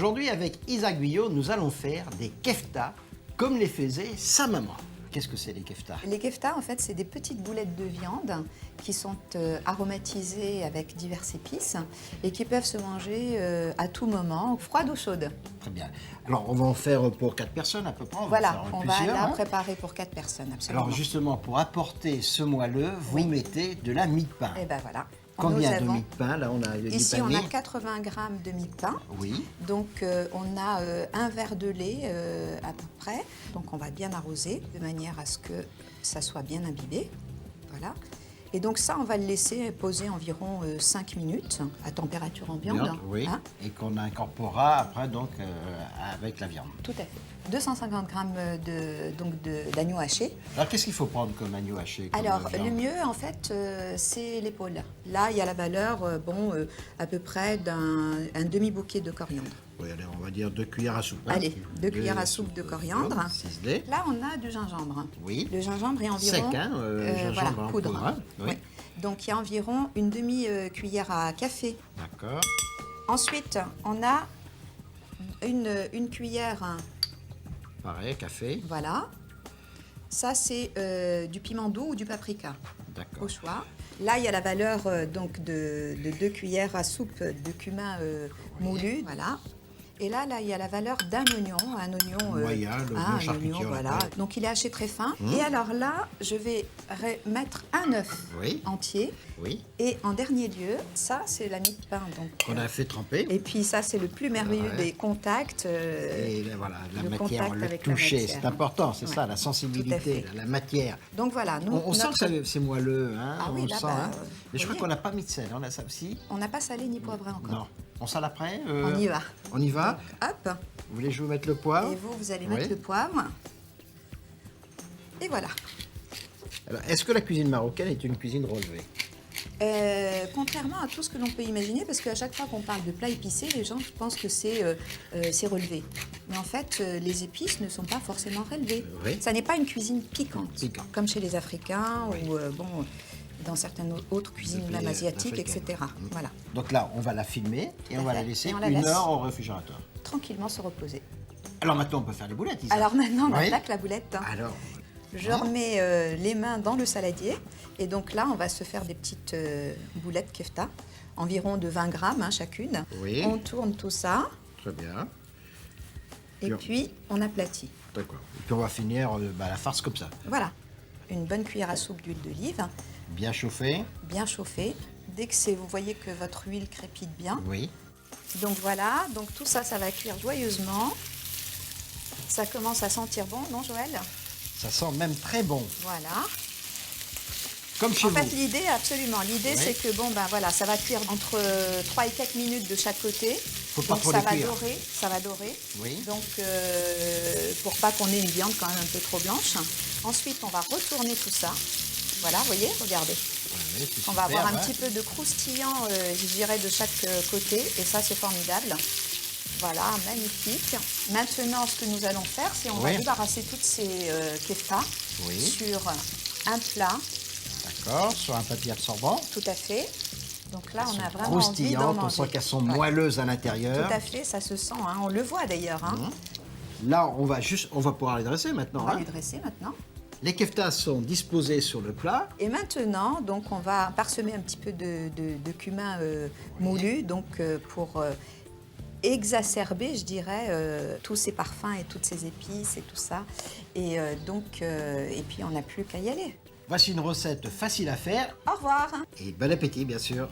Aujourd'hui, avec Isaac Guyot, nous allons faire des keftas comme les faisait sa maman. Qu'est-ce que c'est les keftas? Les keftas, en fait, c'est des petites boulettes de viande qui sont aromatisées avec diverses épices et qui peuvent se manger à tout moment, froide ou chaude. Très bien. Alors, on va en faire pour 4 personnes à peu près. Voilà, on on va va plusieurs, la hein. préparer pour 4 personnes, absolument. Alors, justement, pour apporter ce moelleux, vous Oui. mettez de la mie de pain. Et ben voilà. Combien Nous de avons- mie de pain? Là, on a du Ici, pain de on a mie. 80 grammes de mie de pain. Oui. Donc, on a un verre de lait à peu près. Donc, on va bien arroser de manière à ce que ça soit bien imbibé. Voilà. Et donc, ça, on va le laisser poser environ 5 minutes à température ambiante. Bien, oui. Hein. Et qu'on incorporera après, donc, avec la viande. Tout à fait. 250 grammes d'agneau haché. Alors, qu'est-ce qu'il faut prendre comme agneau haché comme Alors, viande? le mieux, en fait, c'est l'épaule. Là, il y a la valeur, à peu près un demi-bouquet de coriandre. Oui, allez, on va dire 2 cuillères à soupe. Hein. Allez, 2 cuillères à soupe de coriandre. Ciselé. Là, on a du gingembre. Oui. Le gingembre est environ... Sec, hein, gingembre voilà, en poudre. poudre, hein. Oui. Oui. Donc, il y a environ une demi-cuillère à café. D'accord. Ensuite, on a une cuillère, Pareil, café. voilà. Ça, c'est du piment doux ou du paprika, D'accord. au choix. Là, il y a la valeur donc de 2 cuillères à soupe de cumin moulu, voilà. Et là, il y a la valeur d'un oignon, un oignon Moyen, l'oignon un charcutier, oignon, on voilà. l'appelle. Donc, il est haché très fin. Et alors là, je vais mettre un œuf Oui. entier. Oui. Et en dernier lieu, ça, c'est la mie de pain. Donc, Qu'on a fait tremper. et puis ça, c'est le plus merveilleux Ouais. des contacts. Et là, voilà, la le matière, contact le avec la toucher, matière. c'est important, c'est Ouais. ça, la Tout à sensibilité, fait. la matière. Donc voilà, nous, On sent notre- que c'est moelleux, hein, Ah oui, on là, sent. bah, Hein. vous Mais je crois voyez. qu'on n'a pas mis de sel, on a ça aussi. on n'a pas salé ni poivré encore. Non. On sale après On y va. On y va. Hop. Vous voulez que je vous mette le poivre? Et vous allez Oui. mettre le poivre. Et voilà. Alors, est-ce que la cuisine marocaine est une cuisine relevée? Contrairement à tout ce que l'on peut imaginer, parce qu'à chaque fois qu'on parle de plats épicés, les gens pensent que c'est relevé. Mais en fait, les épices ne sont pas forcément relevées. Oui. Ça n'est pas une cuisine piquante, Piquante. comme chez les Africains Oui. ou dans certaines autres cuisines Les même pays asiatiques, africains. etc. Voilà. Donc là, on va la filmer et on va fait. la laisser Et on la 1 laisse. heure au réfrigérateur. Tranquillement se reposer. Alors maintenant, on peut faire les boulettes, Isa. Alors maintenant, on Oui. attaque la boulette. Alors, Je remets les mains dans le saladier et donc là, on va se faire des petites boulettes kefta, environ de 20 grammes hein, chacune. Oui. On tourne tout ça très bien. et Bien. puis on aplatit. D'accord. Et puis on va finir la farce comme ça. Voilà, une bonne cuillère à soupe d'huile d'olive, Bien chauffé. bien chauffée. Dès que vous voyez que votre huile crépite bien. Oui. Donc voilà, donc tout ça, ça va cuire joyeusement. Ça commence à sentir bon, non Joël? Ça sent même très bon. Voilà. Comme chez En vous. fait, l'idée, absolument, l'idée Oui. c'est que voilà, ça va cuire entre 3 et 4 minutes de chaque côté. Faut pas Donc trop ça les va cuire. dorer, ça va dorer. Oui. Donc pour pas qu'on ait une viande quand même un peu trop blanche. Ensuite, on va retourner tout ça. Voilà, vous voyez, regardez. Oui, c'est On va super, avoir un ouais. petit peu de croustillant, je dirais, de chaque côté. Et ça, c'est formidable. Voilà, magnifique. Maintenant, ce que nous allons faire, c'est on va Oui. débarrasser toutes ces keftas Oui. sur un plat. D'accord, sur un papier absorbant. Tout à fait. Donc là, on a vraiment envie d'en Croustillantes, on manger. sent qu'elles sont Ouais. moelleuses à l'intérieur. Tout à fait, ça se sent. Hein. On le voit d'ailleurs. Hein. Là, on va pouvoir les dresser On maintenant. va Hein. les dresser maintenant. Les keftas sont disposés sur le plat. Et maintenant, donc, on va parsemer un petit peu de cumin moulu, donc pour exacerber, je dirais, tous ces parfums et toutes ces épices et tout ça. Et et puis on n'a plus qu'à y aller. Voici une recette facile à faire Au revoir. et bon appétit, bien sûr.